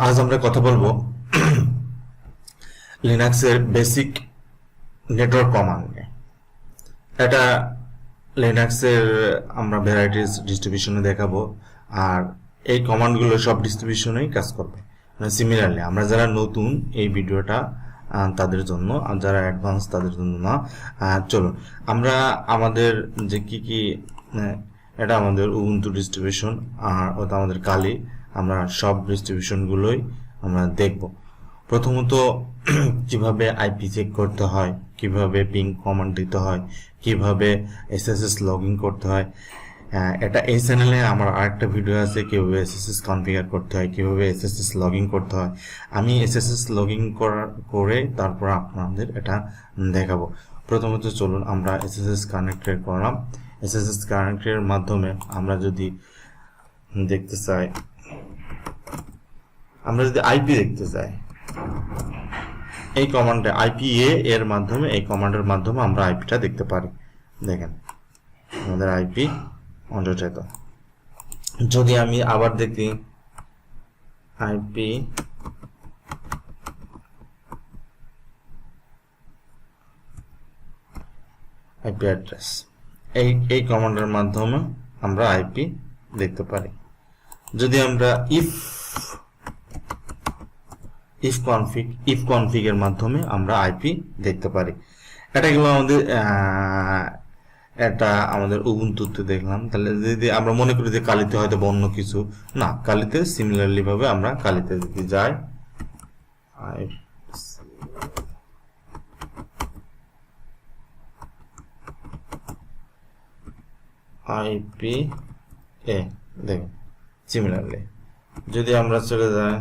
আজ আমরা কথা বলবো লিনাক্সের বেসিক নেটওয়ার্ক কমান্ড নিয়ে। এটা লিনাক্সের আমরা ভ্যারাইটিস ডিস্ট্রিবিউশনে দেখাবো, আর এই কমান্ডগুলো সব ডিস্ট্রিবিউশনেই কাজ করবে। সিমিলারলি আমরা যারা নতুন এই ভিডিওটা তাদের জন্য, আর যারা অ্যাডভান্স তাদের জন্য না। চলুন আমরা আমাদের যে কি এটা আমাদের উবুন্টু ডিস্ট্রিবিউশন, আর ওটা আমাদের কালি, আমরা সব ডিস্ট্রিবিউশনগুলোই আমরা দেখব। প্রথমত কিভাবে আইপি চেক করতে হয়, কিভাবে পিং কমান্ড দিতে হয়, কিভাবে এসএসএস লগইন করতে হয়। এটা এই চ্যানেলে আমার আরেকটা ভিডিও আছে কিভাবে এসএসএস কনফিগার করতে হয়, কিভাবে এসএসএস লগইন করতে হয়। আমি এসএসএস লগইন করে তারপর আপনাদের এটা দেখাবো। প্রথমত চলুন আমরা এসএসএস কানেক্টেড করলাম। এসএসএস কানেক্টের মাধ্যমে আমরা যদি দেখতে চাই, আমরা যদি আইপি দেখতে চাই, এই কমান্ডে আইপিএ এর মাধ্যমে, এই কমান্ডের মাধ্যমে আমরা আইপিটা দেখতে পারি। দেখেন আমাদের আইপি অন্তর্জাত। যদি আমি আবার দেখি আইপি অ্যাড্রেস, এই কমান্ডের মাধ্যমে আমরা আইপি দেখতে পারি। যদি আমরা ইফ কনফিগ এর মাধ্যমে আমরা আইপি দেখতে পারি। এটা গেল আমাদের উবুন্টুতে দেখলাম। তাহলে যদি আমরা মনে করি যে কালিতে হয়তো অন্য কিছু না, কালিতে সিমিলারলি ভাবে আমরা কালিতে যদি যাই, আইপি এ দেখেন সিমিলারলি। যদি আমরা চলে যাই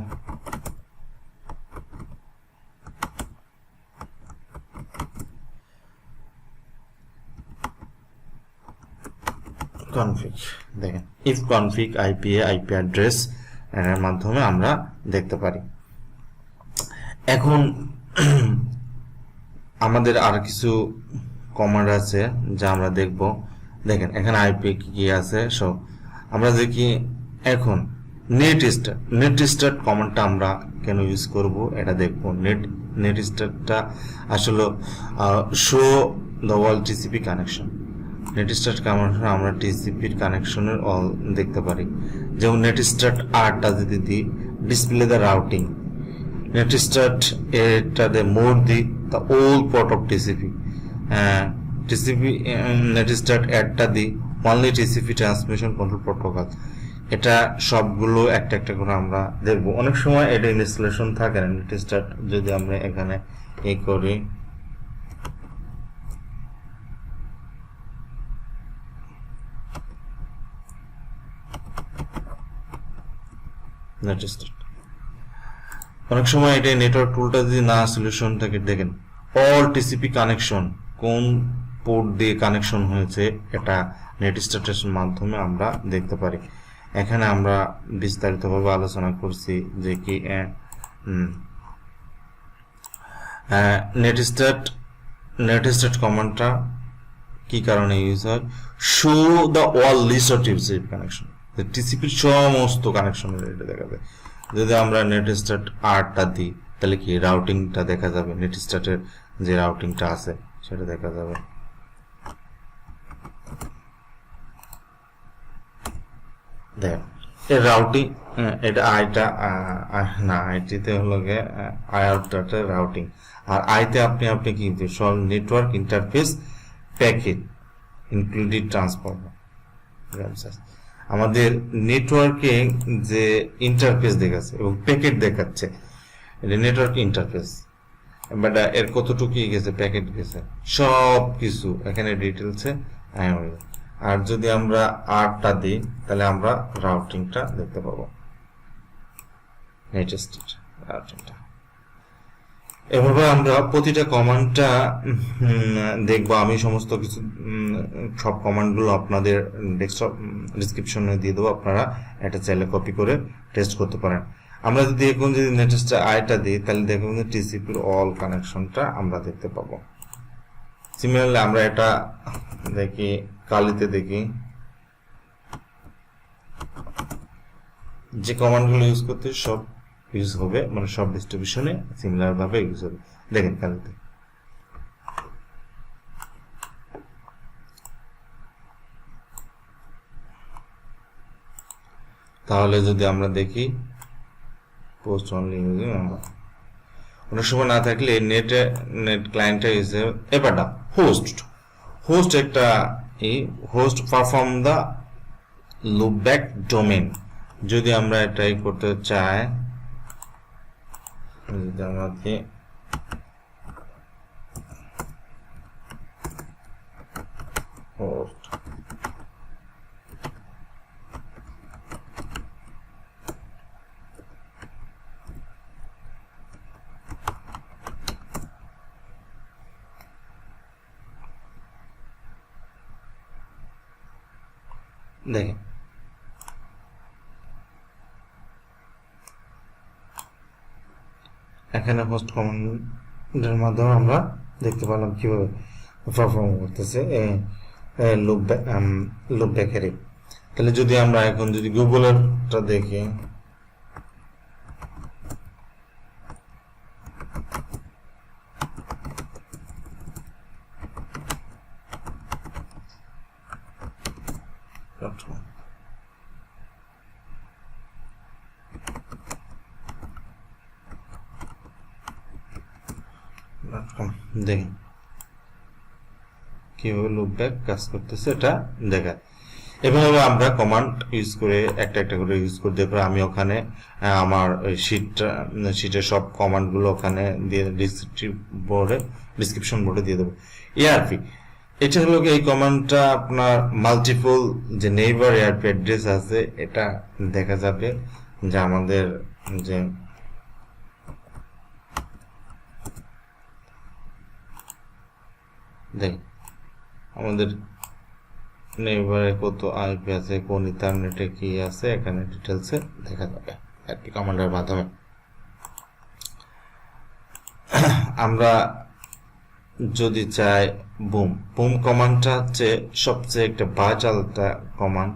কনফিগ, দেখেন ইফ কনফিগ আইপি অ্যাড্রেস এর মাধ্যমে আমরা দেখতে পারি। এখন আমাদের আর কিছু কমান্ড আছে যা আমরা দেখব। দেখেন এখানে আইপি কি আছে সব আমরা দেখি। এখন নেটস্টাট কমান্ডটা আমরা কেন ইউজ করব এটা দেখব। নেটস্টাটটা আসলে show the world TCP connection. নেটস্টাট কমান্ডে আমরা টিসিপির কানেকশনের অল দেখতে পারি। যেমন নেটস্টাট আরটা যদি দিই, ডিসপ্লে দ্য রাউটিং, নেটস্টাট এটাতে মোড দিই the old port of TCP, TCP নেটস্টাট অ্যাডটা দিই only TCP transmission control protocol. এটা সবগুলো একটা একটা করে আমরা দেখব। অনেক সময় এটা ইনস্টলেশন থাকে না নেটস্টাট। যদি আমরা এখানে এই করি, অনেক সময় এটা নেটওয়ার্ক টুলটা যদি না সলিউশন থাকে, দেখেন অল টিসিপি কানেকশন কোন পোর্ট দিয়ে কানেকশন হয়েছে এটা নেটস্টাটের মাধ্যমে আমরা দেখতে পারি। এখানে আমরা বিস্তারিতভাবে আলোচনা করছি যে কি নেটস্টাট কমান্ডটা কি কারণে ইউজ হয়। Show the all list of TCP connection, টিসিপির সমস্ত কানেকশন এটা দেখাবে। যদি আমরা নেটস্টাট আরটা দিই তাহলে কি রাউটিংটা দেখা যাবে, নেটস্টাটের যে রাউটিংটা আছে সেটা দেখা যাবে। দেখেন এর রাউটিং, এটা আইটা না, আইটিতে হলো গিয়ে আইআরটা রাউটিং, আর আইতে আপনি কি সব network interface packet including transformer. আমাদের নেটওয়ার্কে যে ইন্টারফেস দেখাচ্ছে এবং প্যাকেট দেখাচ্ছে, এটা নেটওয়ার্ক ইন্টারফেস। বাট এর কতটুকু গেছে, প্যাকেট গেছে, সব কিছু এখানে ডিটেলসে। আর যদি আমরা আরটা দিই তাহলে আমরা রাউটিংটা দেখতে পাবো, নেটস্টাট রাউটিংটা। এভাবে আমরা প্রতিটা কমান্ডটা দেখবো। আমি সমস্ত কিছু সব কমান্ডগুলো আপনাদের ডেস্কটপ ডিসক্রিপশনে দিয়ে দেবো, আপনারা এটা চাইলে কপি করে টেস্ট করতে পারেন। আমরা যদি এখন যদি নেটস্টাট আইটা দিই তাহলে দেখুন যে টিসিপির অল কানেকশনটা আমরা দেখতে পাবো। সিমিলারলি আমরা এটা দেখি কালিতে, দেখি যে কমান্ডগুলো ইউজ করতে সব ইউজ হবে, মানে সব ডিস্ট্রিবিউশনে সিমিলার ভাবে ইউজ হবে। দেখেন কালকে তাহলে যদি আমরা দেখি পোস্ট অনলি ইউজিং, অনেক সময় না থাকলে নেট ক্লায়েন্টটা ইউজ এবারটা হোস্ট একটা হোস্ট পারফর্ম দা লুপব্যাক ডোমেন। যদি আমরা এটাই করতে চাই, যদি আমাকে হোস্ট দেখেন এখানে হোস্ট কমান্ডের মাধ্যমে আমরা দেখতে পেলাম কিভাবে পারফর্ম করতেছে লুপব্যাকের। তাহলে যদি আমরা এখন যদি গুগলেরটা দেখি, দেখেন কিভাবে লুপব্যাক কাজ করতেছে এটা দেখায়। এভাবে আমরা কমান্ড ইউজ করে একটা করে ইউজ করতে পারি। আমি ওখানে আমার শিটের সব কমান্ডগুলো ওখানে দিয়ে ডিসক্রিপশন বোর্ডে দিয়ে দেবো। এআরপি এটা হলো এই কমান্ডটা আপনার মাল্টিপল যে নেইবার এআরপি অ্যাড্রেস আছে এটা দেখা যাবে যে আমাদের যে দেখ আমাদের নেইবারে কত আইপি আছে, কোন ইথারনেটে কি আছে, এখানে ডিটেলসে দেখা যাবে আইপি কমান্ডের মাধ্যমে। আমরা যদি চাই বুম কমান্ডটা হচ্ছে সবচেয়ে একটা ভাইটাল একটা কমান্ড।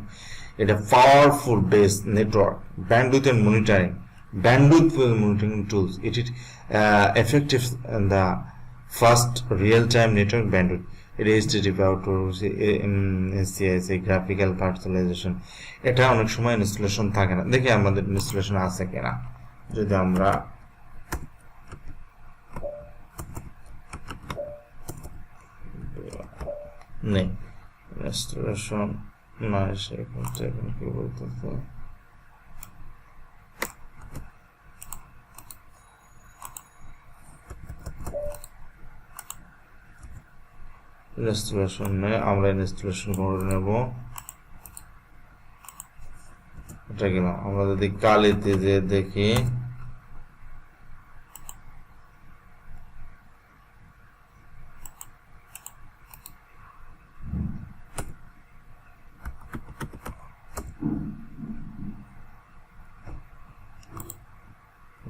এটা powerful base network bandwidth and monitoring tools. It is effective in the fast real-time network bandwidth. It is developed to CIC graphical virtualization. এটা অনেক সময় ইনস্টলেশন থাকে না, দেখি আমাদের ইনস্টলেশন আছে কিনা। যদি আমরা নেই ইনস্টলেশন না এসে এখন কি বলতেছে, ইনস্টলেশন নেই, আমরা ইনস্টলেশন করে নেব। এটা গেলাম, আমরা যদি কালিতে যে দেখি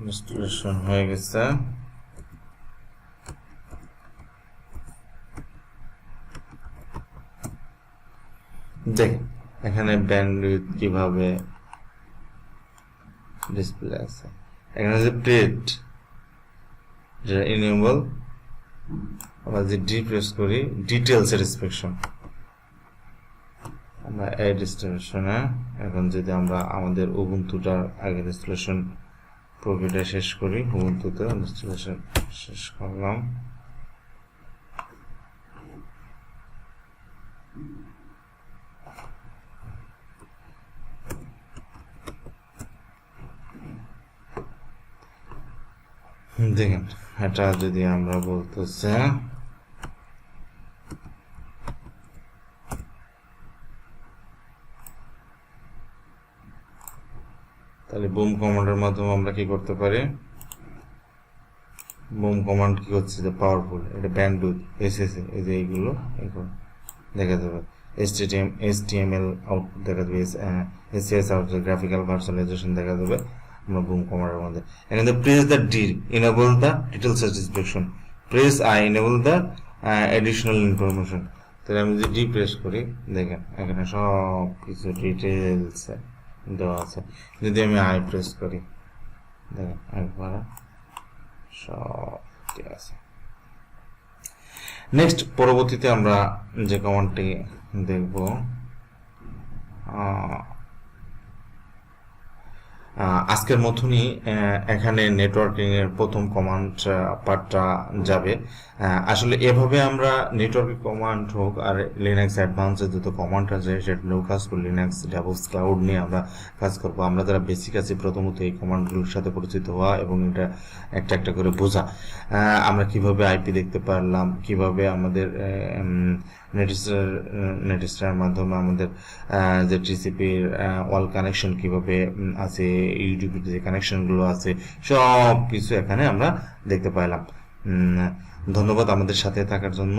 ইনস্টলেশন হয়ে গেছে। দেখেন এখানে ব্যান্ডউইথ কিভাবে ডিসপ্লে আছে, এখানে যে প্রেট যেটা ইনেবল, আমরা যে ডি প্রেস করি ডিটেইলস স্যাটিসফ্যাকশন, আমরা অ্যাড ইনস্টলেশনে এখন যদি আমরা আমাদের উবুন্টুটার আগে ইনস্টলেশন প্রক্রিয়াটা শেষ করি, উবুন্টুতে ইনস্টলেশন শেষ করলাম। দেখেন এটা যদি আমরা বলতেছে তাহলে বুম কমান্ডের মাধ্যমে আমরা কি করতে পারি, বুম কমান্ড কি হচ্ছে যে পাওয়ারফুল, এটা ব্যান্ডউইথ এসএসএ এই যে এইগুলো দেখা যাবে, HTML আউটপুট দেখা যাবে, এসএস আউটপুট গ্রাফিক্যাল ভার্চুয়ালাইজেশন দেখা যাবে আমরা বুম কমান্ডের মধ্যে। এখানে press the D enable the detail satisfaction, press I enable the additional information. তাহলে আমি যদি ডি প্রেস করি দেখেন এখানে সব কিছু ডিটেইলস দেওয়া আছে। যদি আমি আই প্রেস করি দেখেন একবারে সব ঠিক আছে। নেক্সট পরবর্তীতে আমরা যে কমান্ডটি দেখব আজকের মতনই এখানে নেটওয়ার্কিং এর প্রথম কমান্ড পার্টটা যাবে। আসলে এভাবে আমরা নেটওয়ার্কিং কমান্ড হোক আর লিনাক্স অ্যাডভান্সের যত কমান্ড আছে সেটা নিয়েও কাজ করব। লিনাক্স ডেভঅপস ক্লাউড নিয়ে আমরা কাজ করব। আমরা যারা বেসিক আছি প্রথমত এই কমান্ডগুলোর সাথে পরিচিত হওয়া এবং এটা একটা একটা করে বোঝা। আমরা কিভাবে আইপি দেখতে পারলাম, কিভাবে আমাদের নেটস্টারের মাধ্যমে আমাদের যে টিসিপির অল কানেকশন কিভাবে আছে, ইউটিউবের যে কানেকশনগুলো আছে সব কিছু এখানে আমরা দেখতে পাইলাম। ধন্যবাদ আমাদের সাথে থাকার জন্য।